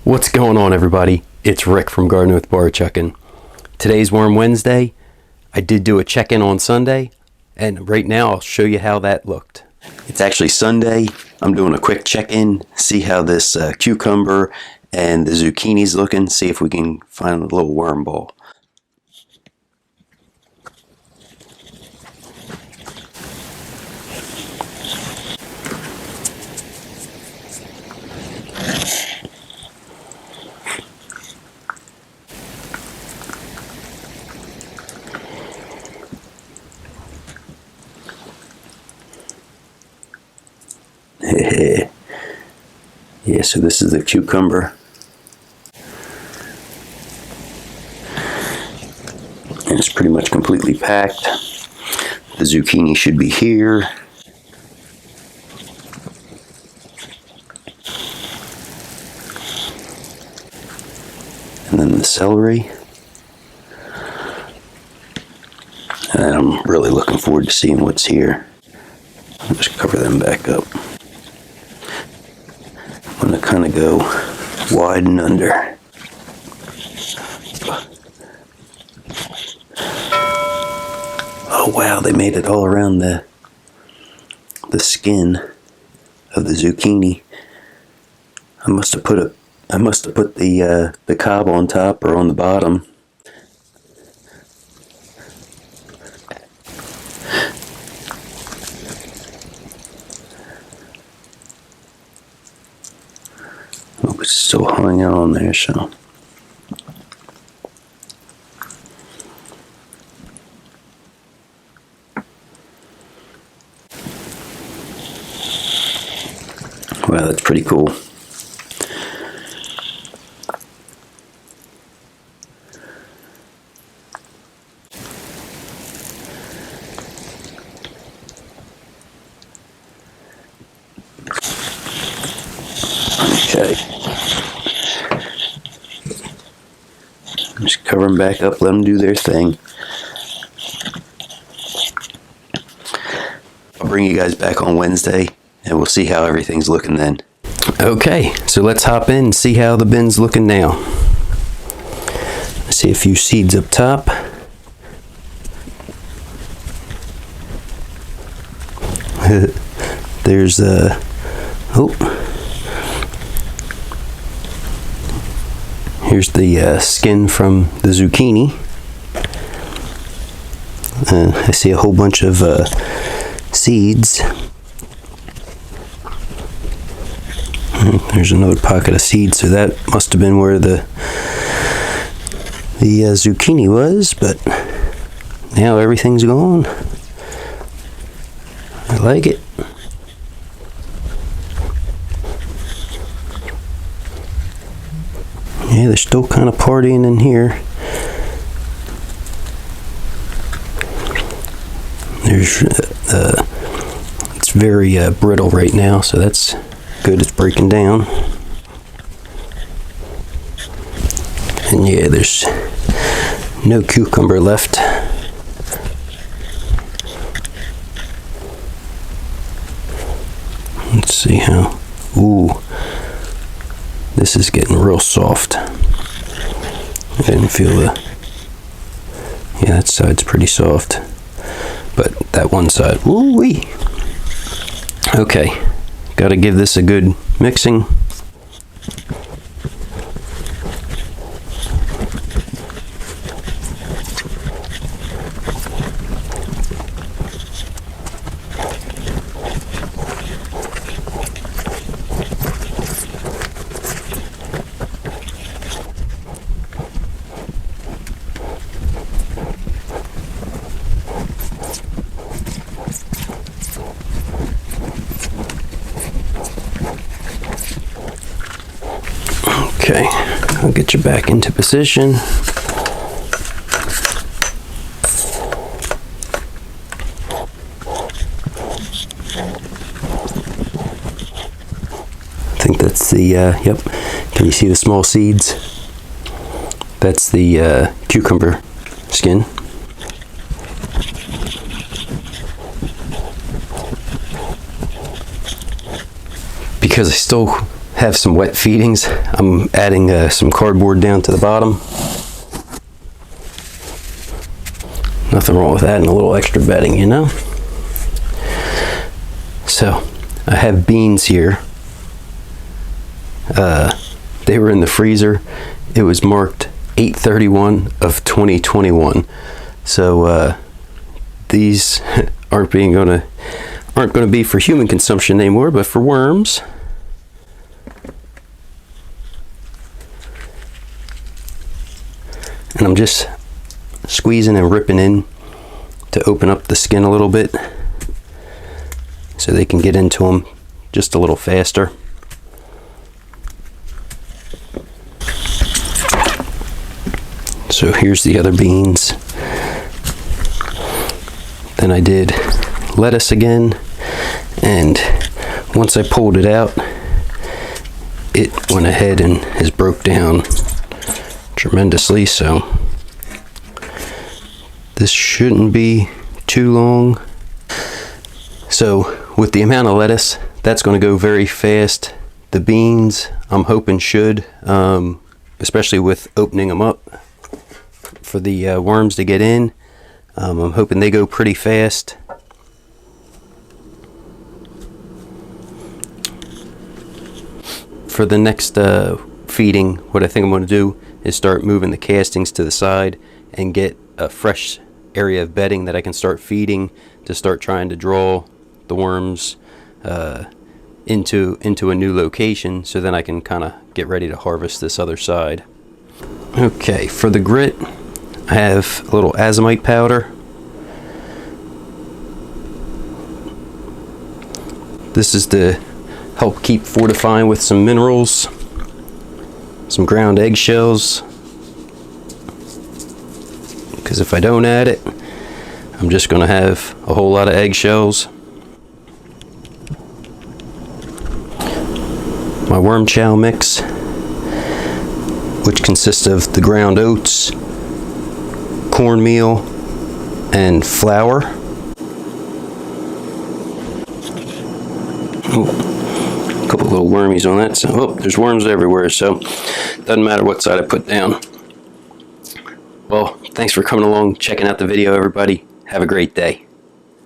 What's going on, everybody? It's Rick from Gardening with Barchuckin. Today's Worm Wednesday. I did do a check-in on Sunday, and right now I'll show you how that looked. It's actually Sunday. I'm doing a quick check-in, see how this cucumber and the zucchini's looking, see if we can find a little worm ball. Yeah, so this is the cucumber. And it's pretty much completely packed. The zucchini should be here. And then the celery. And I'm really looking forward to seeing what's here. I'll just cover them back up. I'm going to kind of go wide and under. Oh wow, they made it all around the skin of the zucchini. I must have put the cob on top or on the bottom. Oh, it's still hanging on there, so. Wow, that's pretty cool. Okay. Just cover them back up, let them do their thing. I'll bring you guys back on Wednesday, and we'll see how everything's looking then. Okay, so let's hop in and see how the bin's looking now. I see a few seeds up top. There's here's the skin from the zucchini. I see a whole bunch of seeds. There's another pocket of seeds, so that must have been where the zucchini was, but now everything's gone. I like it. Yeah, they're still kind of partying in here. There's it's very brittle right now, so that's good. It's breaking down. And yeah, there's no cucumber left. Let's see how. Ooh, this is getting real soft. I didn't feel the. Yeah, that side's pretty soft, but that one side. Ooh wee. Okay. Got to give this a good mixing. Okay, I'll get you back into position. I think that's the, yep. Can you see the small seeds? That's the cucumber skin. Because I still have some wet feedings. I'm adding some cardboard down to the bottom. Nothing wrong with adding a little extra bedding, you know? So I have beans here. They were in the freezer. It was marked 8/31 of 2021. So these aren't going to be for human consumption anymore, but for worms. And I'm just squeezing and ripping in to open up the skin a little bit so they can get into them just a little faster. So here's the other beans. Then I did lettuce again, and once I pulled it out, it went ahead and has broke down tremendously, so this shouldn't be too long. So with the amount of lettuce, that's going to go very fast. The beans, I'm hoping should, especially with opening them up for the worms to get in. I'm hoping they go pretty fast. For the next feeding, what I think I'm going to do is start moving the castings to the side and get a fresh area of bedding that I can start feeding to start trying to draw the worms into a new location, so then I can kind of get ready to harvest this other side. Okay, for the grit, I have a little azomite powder. This is to help keep fortifying with some minerals, some ground eggshells, because if I don't add it, I'm just going to have a whole lot of eggshells. My worm chow mix, which consists of the ground oats, cornmeal, and flour. Oh, a couple little wormies on that. So, oh, there's worms everywhere, so doesn't matter what side I put down. Well, thanks for coming along, checking out the video, everybody. Have a great day.